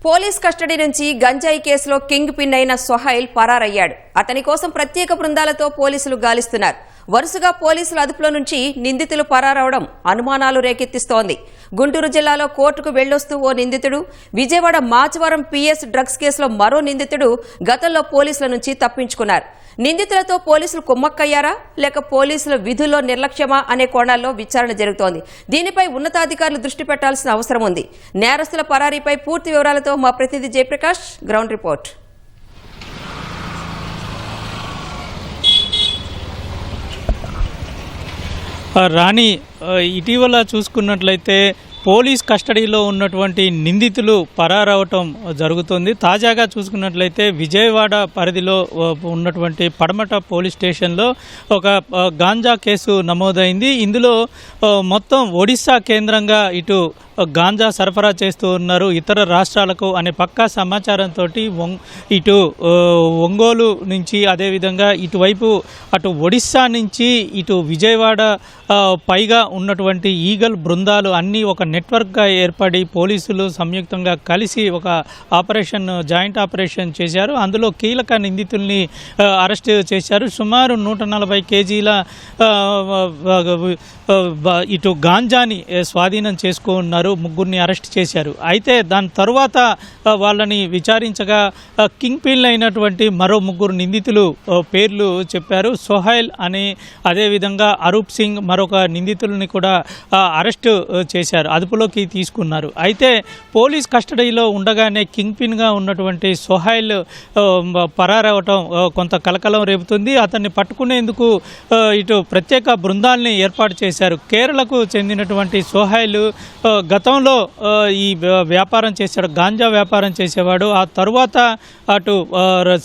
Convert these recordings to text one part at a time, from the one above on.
Police custody నుంచి గంజాయి కేసులో కింగ్ పిన్ అయిన సోహైల్ పరారయ్యాడు. అతని కోసం ప్రత్యేక బృందాలతో పోలీసులు గాలిస్తున్నారు. వరుసగా పోలీసుల అదుపులో నుంచి నిందితులు పరారవడం అనుమానాలు రేకెత్తిస్తోంది. గుంటూరు జిల్లాలో కోర్టుకు వెళ్లొస్తూ ఓ నిందితుడు, విజయవాడ మాచవరం పిఎస్ డ్రగ్స్ కేసులో మరో నిందితుడు గతంలో పోలీసుల నుంచి తప్పించుకున్నారు. నిందితులతో పోలీసులు కుమ్మక్కయ్యారా లేక పోలీసుల విధుల్లో నిర్లక్ష్యమా అనే కోణాల్లో విచారణ జరుగుతోంది. దీనిపై ఉన్నతాధికారులు దృష్టి పెట్టాల్సిన అవసరం ఉంది. నేరస్తుల పరారీపై పూర్తి వివరాలతో మా ప్రతినిధి జయప్రకాష్ గ్రౌండ్ రిపోర్ట్. రాణి, ఇటీవల చూసుకున్నట్లయితే పోలీస్ కస్టడీలో ఉన్నటువంటి నిందితులు పరారవటం జరుగుతుంది. తాజాగా చూసుకున్నట్లయితే విజయవాడ పరిధిలో ఉన్నటువంటి పడమట పోలీస్ స్టేషన్లో ఒక గాంజా కేసు నమోదైంది. ఇందులో మొత్తం ఒడిశా కేంద్రంగా ఇటు గాంజా సరఫరా చేస్తూ ఉన్నారు ఇతర రాష్ట్రాలకు అనే పక్కా సమాచారంతో ఇటు ఒంగోలు నుంచి అదేవిధంగా ఇటువైపు అటు ఒడిశా నుంచి ఇటు విజయవాడ పైగా ఉన్నటువంటి ఈగల్ బృందాలు అన్నీ ఒక నెట్వర్క్గా ఏర్పడి పోలీసులు సంయుక్తంగా కలిసి ఒక జాయింట్ ఆపరేషన్ చేశారు. అందులో కీలక నిందితుల్ని అరెస్ట్ చేశారు. సుమారు 140 కేజీల ఇటు గాంజాని స్వాధీనం చేసుకున్నారు. ముగ్గురిని అరెస్ట్ చేశారు. అయితే దాని తరువాత వాళ్ళని విచారించగా కింగ్ పిన్ అయినటువంటి మరో ముగ్గురు నిందితులు పేర్లు చెప్పారు. సోహైల్ అని, అదేవిధంగా అరూప్ సింగ్ మరొక నిందితులని కూడా అరెస్ట్ చేశారు, అదుపులోకి తీసుకున్నారు. అయితే పోలీస్ కస్టడీలో ఉండగానే కింగ్ పిన్గా ఉన్నటువంటి సోహైల్ పరారవటం కొంత కలకలం రేపుతుంది. అతన్ని పట్టుకునేందుకు ఇటు ప్రత్యేక బృందాల్ని ఏర్పాటు చేశారు. కేరళకు చెందినటువంటి సోహైల్ గతంలో ఈ వ్యాపారం చేశాడు, గాంజా వ్యాపారం చేసేవాడు. ఆ తరువాత అటు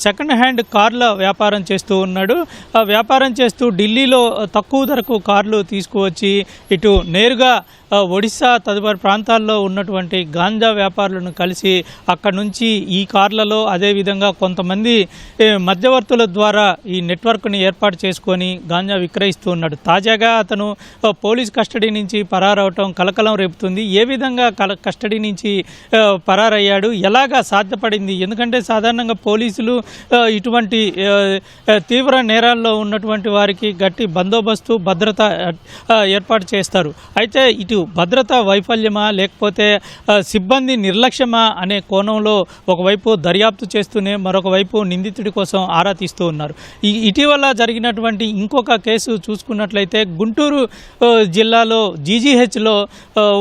సెకండ్ హ్యాండ్ కార్ల వ్యాపారం చేస్తూ ఉన్నాడు. ఆ వ్యాపారం చేస్తూ ఢిల్లీలో తక్కువ ధరకు కార్లు తీసుకువచ్చి ఇటు నేరుగా ఒడిశా తదుపరి ప్రాంతాల్లో ఉన్నటువంటి గాంజా వ్యాపారులను కలిసి అక్కడ నుంచి ఈ కార్లలో అదేవిధంగా కొంతమంది మధ్యవర్తుల ద్వారా ఈ నెట్వర్క్ని ఏర్పాటు చేసుకొని గాంజా విక్రయిస్తూ ఉన్నాడు. తాజాగా అతను పోలీస్ కస్టడీ నుంచి పరారవటం కలకలం రేపుతుంది. ఏ విధంగా కస్టడీ నుంచి పరారయ్యాడు, ఎలాగా సాధ్యపడింది? ఎందుకంటే సాధారణంగా పోలీసులు ఇటువంటి తీవ్ర నేరాల్లో ఉన్నటువంటి వారికి గట్టి బందోబస్తు భద్రత ఏర్పాటు చేస్తారు. అయితే ఇటు భద్రతా వైఫల్యమా లేకపోతే సిబ్బంది నిర్లక్ష్యమా అనే కోణంలో ఒకవైపు దర్యాప్తు చేస్తూనే మరొక వైపు నిందితుడి కోసం ఆరా తీస్తూ ఉన్నారు. ఇటీవల జరిగినటువంటి ఇంకొక కేసు చూసుకున్నట్లయితే గుంటూరు జిల్లాలో జీజీహెచ్లో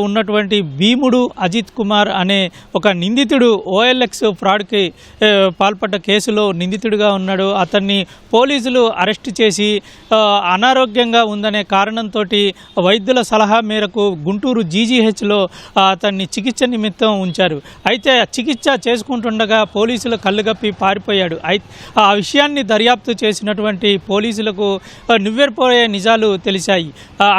ఉన్నటువంటి భీముడు అజిత్ కుమార్ అనే ఒక నిందితుడు OLX ఫ్రాడ్కి పాల్పడ్డ కేసులో నిందితుడిగా ఉన్నాడు. అతన్ని పోలీసులు అరెస్ట్ చేసి అనారోగ్యంగా ఉందనే కారణంతో వైద్యుల సలహా మేరకు గుంటూరు జీజీహెచ్లో అతన్ని చికిత్స నిమిత్తం ఉంచారు. అయితే చికిత్స చేసుకుంటుండగా పోలీసులు కళ్ళుగప్పి పారిపోయాడు. ఆ విషయాన్ని దర్యాప్తు చేసినటువంటి పోలీసులకు నివ్వెరపోయే నిజాలు తెలిసాయి.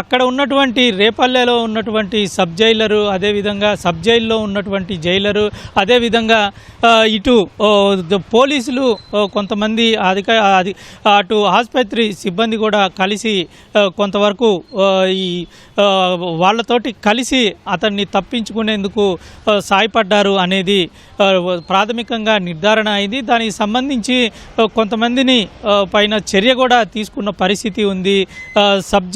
అక్కడ ఉన్నటువంటి రేపల్లెలో ఉన్నటువంటి సబ్ జైలరు, అదేవిధంగా సబ్ జైల్లో ఉన్నటువంటి జైలరు, అదేవిధంగా ఇటు పోలీసులు కొంతమంది అటు ఆసుపత్రి సిబ్బంది కూడా కలిసి కొంతవరకు ఈ వాళ్ళతోటి కలిసి అతన్ని తప్పించుకునేందుకు సాయపడ్డారు అనేది ప్రాథమికంగా నిర్ధారణ అయింది. దానికి సంబంధించి కొంతమందిని పైన చర్య కూడా తీసుకున్న పరిస్థితి ఉంది. సబ్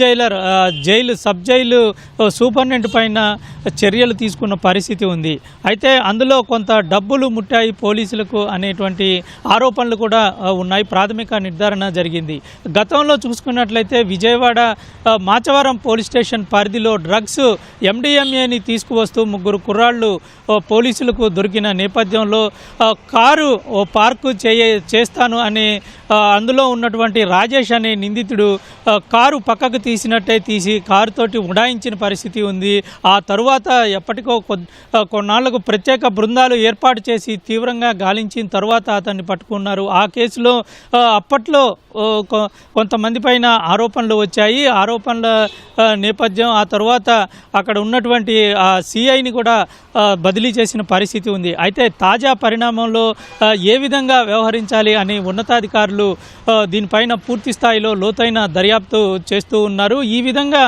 జైలు సూపరింటెండెంట్ పైన చర్యలు తీసుకున్న పరిస్థితి ఉంది. అయితే అందులో కొంత డబ్బులు ముట్టాయి పోలీసులకు అనేటువంటి ఆరోపణలు కూడా ఉన్నాయి. ప్రాథమిక నిర్ధారణ జరిగింది. గతంలో చూసుకున్నట్లయితే విజయవాడ మాచవరం పోలీస్ స్టేషన్ పరిధిలో డ్రగ్స్ MDMAని తీసుకువస్తూ ముగ్గురు కుర్రాళ్ళు పోలీసులకు దొరికిన నేపథ్యంలో కారు పార్కు చేస్తాను అని అందులో ఉన్నటువంటి రాజేష్ అనే నిందితుడు కారు పక్కకు తీసి కారుతోటి ఉడాయించిన పరిస్థితి ఉంది. ఆ తరువాత ఎప్పటికో కొన్నాళ్లకు ప్రత్యేక బృందాలు ఏర్పాటు చేసి తీవ్రంగా గాలించిన తర్వాత అతన్ని పట్టుకున్నారు. ఆ కేసులో అప్పట్లో కొంతమంది పైన ఆరోపణలు వచ్చాయి. ఆరోపణల నేపథ్యం ఆ తర్వాత అక్కడ ఉన్నటువంటి ఉన్నటువంటి ఆ సిఐని కూడా బదిలీ చేసిన పరిస్థితి ఉంది. అయితే తాజా పరిణామంలో ఏ విధంగా వ్యవహరించాలి అని ఉన్నతాధికారులు దీనిపైన పూర్తి స్థాయిలో లోతైన దర్యాప్తు చేస్తూ ఉన్నారు. ఈ విధంగా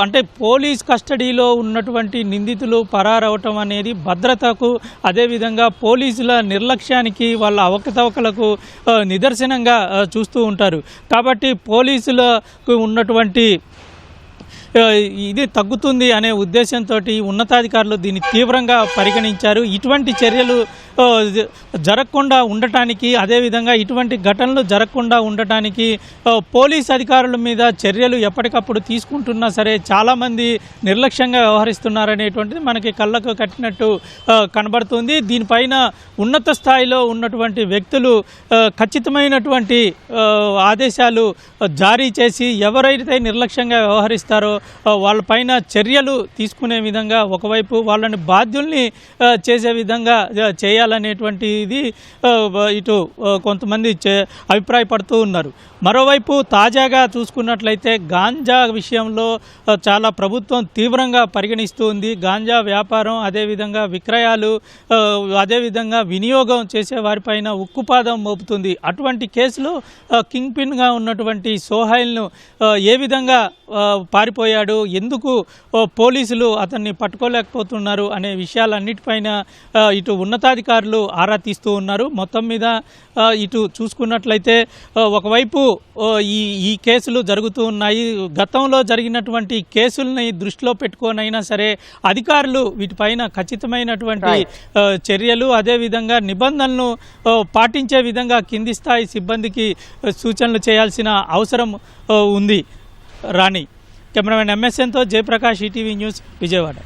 అంటే పోలీస్ కస్టడీలో ఉన్నటువంటి నిందితులు పరారవటం అనేది భద్రతకు, అదేవిధంగా పోలీసుల నిర్లక్ష్యానికి, వాళ్ళ అవకతవకలకు నిదర్శనంగా చూస్తూ ఉంటారు. కాబట్టి పోలీసులకు ఉన్నటువంటి ఇది తగ్గుతుంది అనే ఉద్దేశంతో ఉన్నతాధికారులు దీన్ని తీవ్రంగా పరిగణించారు. ఇటువంటి చర్యలు జరగకుండా ఉండటానికి, అదేవిధంగా ఇటువంటి ఘటనలు జరగకుండా ఉండటానికి పోలీస్ అధికారుల మీద చర్యలు ఎప్పటికప్పుడు తీసుకుంటున్నా సరే చాలామంది నిర్లక్ష్యంగా వ్యవహరిస్తున్నారనేటువంటిది మనకి కళ్ళకు కట్టినట్టు కనబడుతుంది. దీనిపైన ఉన్నత స్థాయిలో ఉన్నటువంటి వ్యక్తులు ఖచ్చితమైనటువంటి ఆదేశాలు జారీ చేసి ఎవరైతే నిర్లక్ష్యంగా వ్యవహరిస్తారో వాళ్ళపైన చర్యలు తీసుకునే విధంగా, ఒకవైపు వాళ్ళని బాధ్యుల్ని చేసే విధంగా చేయాలనేటువంటిది ఇటు కొంతమంది అభిప్రాయపడుతూ ఉన్నారు. మరోవైపు తాజాగా చూసుకున్నట్లయితే గాంజా విషయంలో చాలా ప్రభుత్వం తీవ్రంగా పరిగణిస్తూ ఉంది. గాంజా వ్యాపారం, అదేవిధంగా విక్రయాలు, అదేవిధంగా వినియోగం చేసే వారిపైన ఉక్కుపాదం మోపుతుంది. అటువంటి కేసులో కింగ్ పిన్గా ఉన్నటువంటి సోహైల్ను ఏ విధంగా పారిపోయాడు, ఎందుకు పోలీసులు అతన్ని పట్టుకోలేకపోతున్నారు అనే విషయాలన్నిటిపైన ఇటు ఉన్నతాధికారులు ఆరా తీస్తూ ఉన్నారు. మొత్తం మీద ఇటు చూసుకున్నట్లయితే ఒకవైపు ఈ కేసులు జరుగుతూ ఉన్నాయి. గతంలో జరిగినటువంటి కేసుల్ని దృష్టిలో పెట్టుకోనైనా సరే అధికారులు వీటిపైన ఖచ్చితమైనటువంటి చర్యలు, అదేవిధంగా నిబంధనలను పాటించే విధంగా కింది స్థాయి సిబ్బందికి సూచనలు చేయాల్సిన అవసరం ఉంది. రాణి, కెమెరామెన్ ఎంఎస్ఎన్తో జయప్రకాష్, ఈటీవీ న్యూస్, విజయవాడ.